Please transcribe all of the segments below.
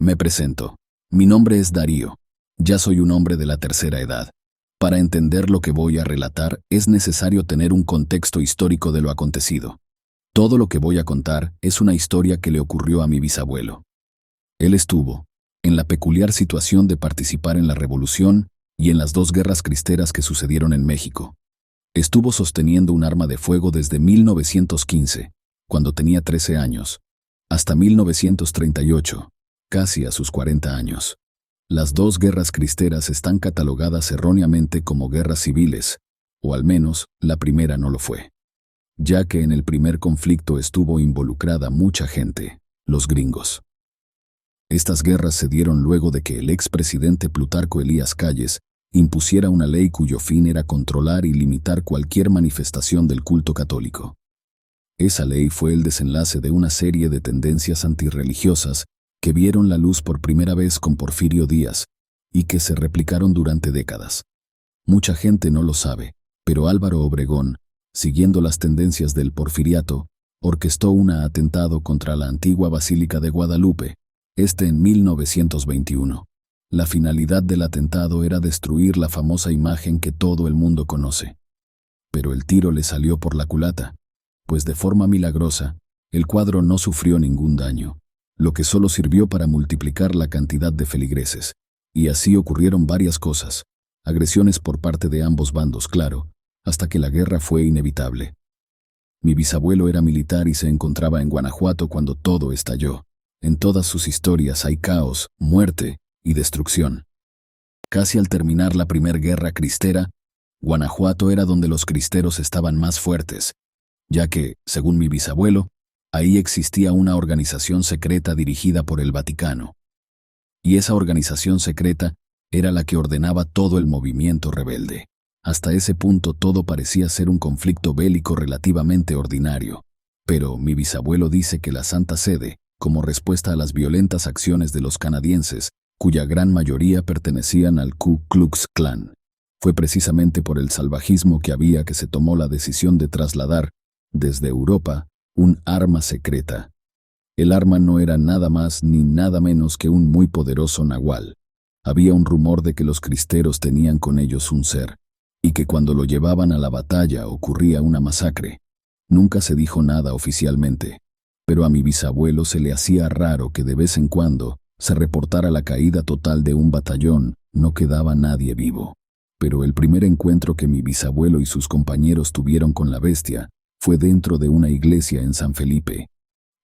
Me presento. Mi nombre es Darío. Ya soy un hombre de la tercera edad. Para entender lo que voy a relatar, es necesario tener un contexto histórico de lo acontecido. Todo lo que voy a contar es una historia que le ocurrió a mi bisabuelo. Él estuvo en la peculiar situación de participar en la Revolución y en las dos guerras cristeras que sucedieron en México. Estuvo sosteniendo un arma de fuego desde 1915, cuando tenía 13 años, hasta 1938, casi a sus 40 años. Las dos guerras cristeras están catalogadas erróneamente como guerras civiles, o al menos la primera no lo fue, ya que en el primer conflicto estuvo involucrada mucha gente, los gringos. Estas guerras se dieron luego de que el expresidente Plutarco Elías Calles impusiera una ley cuyo fin era controlar y limitar cualquier manifestación del culto católico. Esa ley fue el desenlace de una serie de tendencias antirreligiosas que vieron la luz por primera vez con Porfirio Díaz y que se replicaron durante décadas. Mucha gente no lo sabe, pero Álvaro Obregón, siguiendo las tendencias del porfiriato, orquestó un atentado contra la antigua Basílica de Guadalupe, en 1921. La finalidad del atentado era destruir la famosa imagen que todo el mundo conoce. Pero el tiro le salió por la culata, pues de forma milagrosa, el cuadro no sufrió ningún daño, lo que solo sirvió para multiplicar la cantidad de feligreses. Y así ocurrieron varias cosas, agresiones por parte de ambos bandos, claro, hasta que la guerra fue inevitable. Mi bisabuelo era militar y se encontraba en Guanajuato cuando todo estalló. En todas sus historias hay caos, muerte y destrucción. Casi al terminar la Primera Guerra Cristera, Guanajuato era donde los cristeros estaban más fuertes, ya que, según mi bisabuelo, ahí existía una organización secreta dirigida por el Vaticano. Y esa organización secreta era la que ordenaba todo el movimiento rebelde. Hasta ese punto todo parecía ser un conflicto bélico relativamente ordinario. Pero mi bisabuelo dice que la Santa Sede, como respuesta a las violentas acciones de los canadienses, cuya gran mayoría pertenecían al Ku Klux Klan, fue precisamente por el salvajismo que había que se tomó la decisión de trasladar, desde Europa, un arma secreta. El arma no era nada más ni nada menos que un muy poderoso nahual. Había un rumor de que los cristeros tenían con ellos un ser, y que cuando lo llevaban a la batalla ocurría una masacre. Nunca se dijo nada oficialmente, pero a mi bisabuelo se le hacía raro que de vez en cuando se reportara la caída total de un batallón, no quedaba nadie vivo. Pero el primer encuentro que mi bisabuelo y sus compañeros tuvieron con la bestia fue dentro de una iglesia en San Felipe.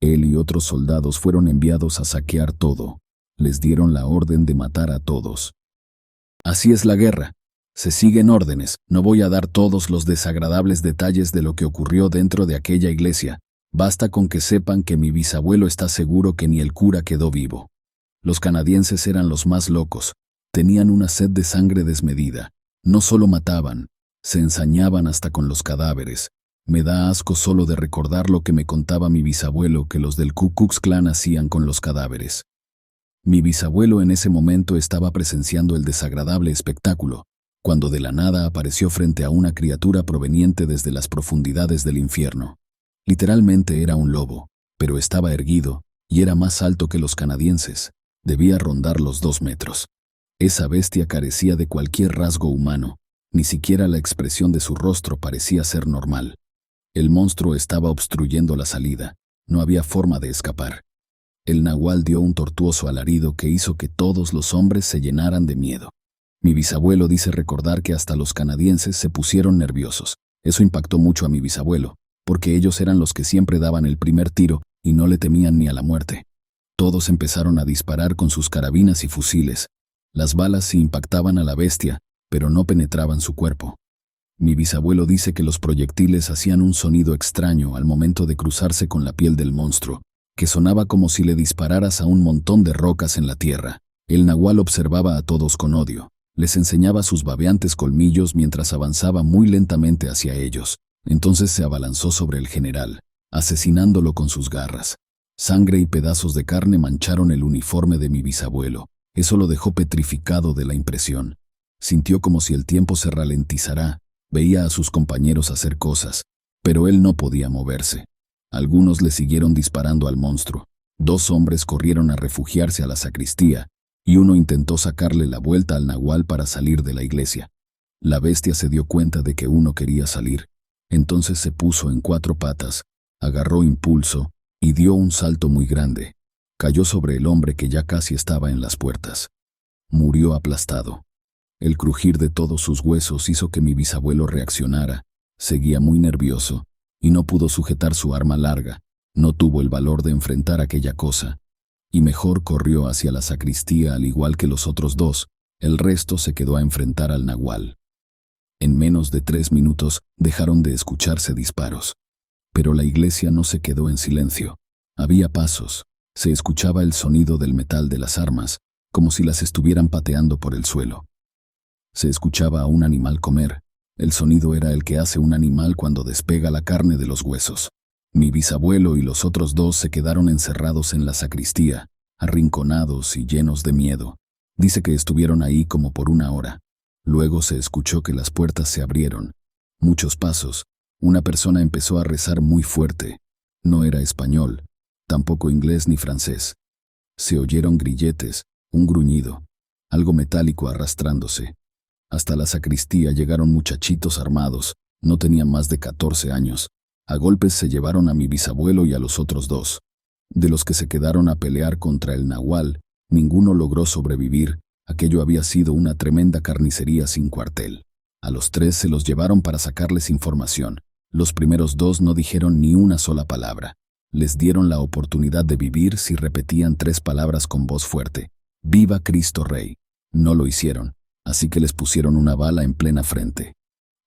Él y otros soldados fueron enviados a saquear todo. Les dieron la orden de matar a todos. Así es la guerra. Se siguen órdenes. No voy a dar todos los desagradables detalles de lo que ocurrió dentro de aquella iglesia. Basta con que sepan que mi bisabuelo está seguro que ni el cura quedó vivo. Los canadienses eran los más locos. Tenían una sed de sangre desmedida. No solo mataban, se ensañaban hasta con los cadáveres. Me da asco solo de recordar lo que me contaba mi bisabuelo que los del Ku Klux Klan hacían con los cadáveres. Mi bisabuelo en ese momento estaba presenciando el desagradable espectáculo, cuando de la nada apareció frente a una criatura proveniente desde las profundidades del infierno. Literalmente era un lobo, pero estaba erguido y era más alto que los canadienses. Debía rondar los 2 metros. Esa bestia carecía de cualquier rasgo humano, ni siquiera la expresión de su rostro parecía ser normal. El monstruo estaba obstruyendo la salida, no había forma de escapar. El nahual dio un tortuoso alarido que hizo que todos los hombres se llenaran de miedo. Mi bisabuelo dice recordar que hasta los canadienses se pusieron nerviosos. Eso impactó mucho a mi bisabuelo, porque ellos eran los que siempre daban el primer tiro y no le temían ni a la muerte. Todos empezaron a disparar con sus carabinas y fusiles. Las balas sí impactaban a la bestia, pero no penetraban su cuerpo. Mi bisabuelo dice que los proyectiles hacían un sonido extraño al momento de cruzarse con la piel del monstruo, que sonaba como si le dispararas a un montón de rocas en la tierra. El nahual observaba a todos con odio. Les enseñaba sus babeantes colmillos mientras avanzaba muy lentamente hacia ellos. Entonces se abalanzó sobre el general, asesinándolo con sus garras. Sangre y pedazos de carne mancharon el uniforme de mi bisabuelo. Eso lo dejó petrificado de la impresión. Sintió como si el tiempo se ralentizara. Veía a sus compañeros hacer cosas, pero él no podía moverse. Algunos le siguieron disparando al monstruo. 2 hombres corrieron a refugiarse a la sacristía, y uno intentó sacarle la vuelta al nahual para salir de la iglesia. La bestia se dio cuenta de que uno quería salir. Entonces se puso en 4 patas, agarró impulso y dio un salto muy grande. Cayó sobre el hombre que ya casi estaba en las puertas. Murió aplastado. El crujir de todos sus huesos hizo que mi bisabuelo reaccionara. Seguía muy nervioso y no pudo sujetar su arma larga. No tuvo el valor de enfrentar aquella cosa. Y mejor corrió hacia la sacristía al igual que los otros 2. El resto se quedó a enfrentar al nahual. En menos de 3 minutos dejaron de escucharse disparos. Pero la iglesia no se quedó en silencio. Había pasos. Se escuchaba el sonido del metal de las armas, como si las estuvieran pateando por el suelo. Se escuchaba a un animal comer. El sonido era el que hace un animal cuando despega la carne de los huesos. Mi bisabuelo y los otros 2 se quedaron encerrados en la sacristía, arrinconados y llenos de miedo. Dice que estuvieron ahí como por 1 hora. Luego se escuchó que las puertas se abrieron. Muchos pasos. Una persona empezó a rezar muy fuerte. No era español, tampoco inglés ni francés. Se oyeron grilletes, un gruñido, algo metálico arrastrándose. Hasta la sacristía llegaron muchachitos armados, no tenían más de 14 años. A golpes se llevaron a mi bisabuelo y a los otros 2. De los que se quedaron a pelear contra el nahual, ninguno logró sobrevivir. Aquello había sido una tremenda carnicería sin cuartel. A los 3 se los llevaron para sacarles información. Los primeros 2 no dijeron ni una sola palabra. Les dieron la oportunidad de vivir si repetían 3 palabras con voz fuerte. ¡Viva Cristo Rey! No lo hicieron, así que les pusieron una bala en plena frente.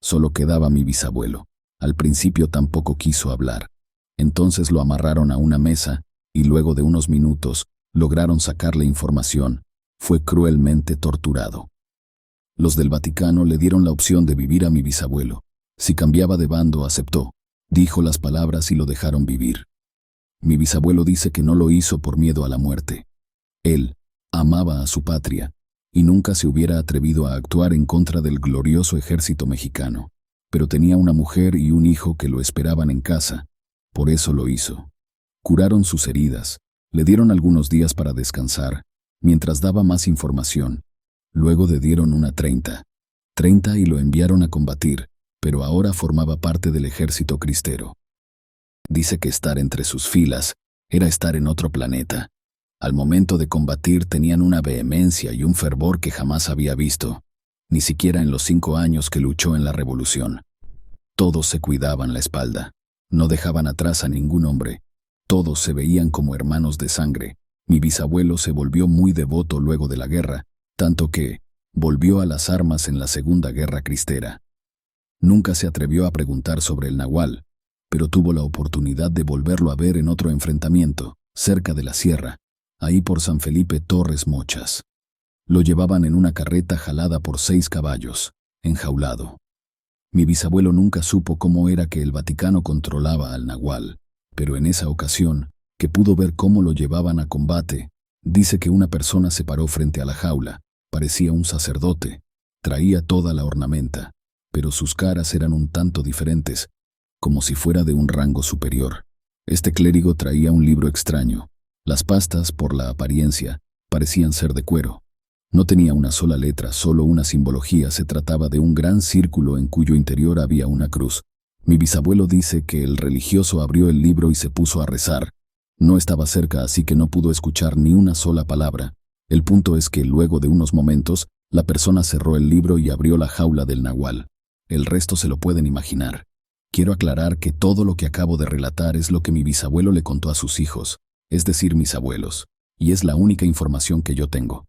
Solo quedaba mi bisabuelo. Al principio tampoco quiso hablar. Entonces lo amarraron a una mesa, y luego de unos minutos, lograron sacarle información. Fue cruelmente torturado. Los del Vaticano le dieron la opción de vivir a mi bisabuelo. Si cambiaba de bando, aceptó. Dijo las palabras y lo dejaron vivir. Mi bisabuelo dice que no lo hizo por miedo a la muerte. Él amaba a su patria y nunca se hubiera atrevido a actuar en contra del glorioso ejército mexicano, pero tenía una mujer y un hijo que lo esperaban en casa. Por eso lo hizo. Curaron sus heridas, le dieron algunos días para descansar, mientras daba más información. Luego le dieron una 30 y lo enviaron a combatir, pero ahora formaba parte del ejército cristero. Dice que estar entre sus filas era estar en otro planeta. Al momento de combatir tenían una vehemencia y un fervor que jamás había visto, ni siquiera en los 5 años que luchó en la revolución. Todos se cuidaban la espalda, no dejaban atrás a ningún hombre. Todos se veían como hermanos de sangre. Mi bisabuelo se volvió muy devoto luego de la guerra, tanto que volvió a las armas en la Segunda Guerra Cristera. Nunca se atrevió a preguntar sobre el nahual, pero tuvo la oportunidad de volverlo a ver en otro enfrentamiento, cerca de la sierra, ahí por San Felipe Torres Mochas. Lo llevaban en una carreta jalada por 6 caballos, enjaulado. Mi bisabuelo nunca supo cómo era que el Vaticano controlaba al nahual, pero en esa ocasión, que pudo ver cómo lo llevaban a combate, dice que una persona se paró frente a la jaula, parecía un sacerdote, traía toda la ornamenta, pero sus caras eran un tanto diferentes, como si fuera de un rango superior. Este clérigo traía un libro extraño. Las pastas, por la apariencia, parecían ser de cuero. No tenía una sola letra, solo una simbología. Se trataba de un gran círculo en cuyo interior había una cruz. Mi bisabuelo dice que el religioso abrió el libro y se puso a rezar. No estaba cerca, así que no pudo escuchar ni una sola palabra. El punto es que luego de unos momentos, la persona cerró el libro y abrió la jaula del nahual. El resto se lo pueden imaginar. Quiero aclarar que todo lo que acabo de relatar es lo que mi bisabuelo le contó a sus hijos, es decir, mis abuelos, y es la única información que yo tengo.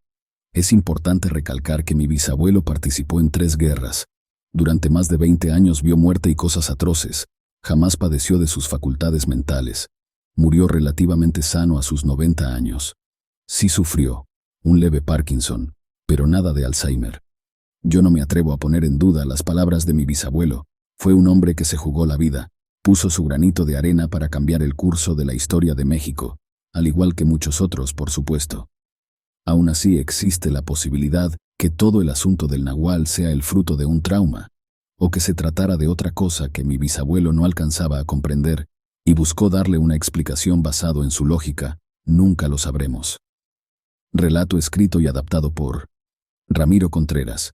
Es importante recalcar que mi bisabuelo participó en 3 guerras. Durante más de 20 años vio muerte y cosas atroces. Jamás padeció de sus facultades mentales. Murió relativamente sano a sus 90 años. Sí sufrió un leve Parkinson, pero nada de Alzheimer. Yo no me atrevo a poner en duda las palabras de mi bisabuelo. Fue un hombre que se jugó la vida, puso su granito de arena para cambiar el curso de la historia de México, al igual que muchos otros, por supuesto. Aún así existe la posibilidad que todo el asunto del nahual sea el fruto de un trauma, o que se tratara de otra cosa que mi bisabuelo no alcanzaba a comprender, y buscó darle una explicación basado en su lógica, Nunca lo sabremos. Relato escrito y adaptado por Ramiro Contreras.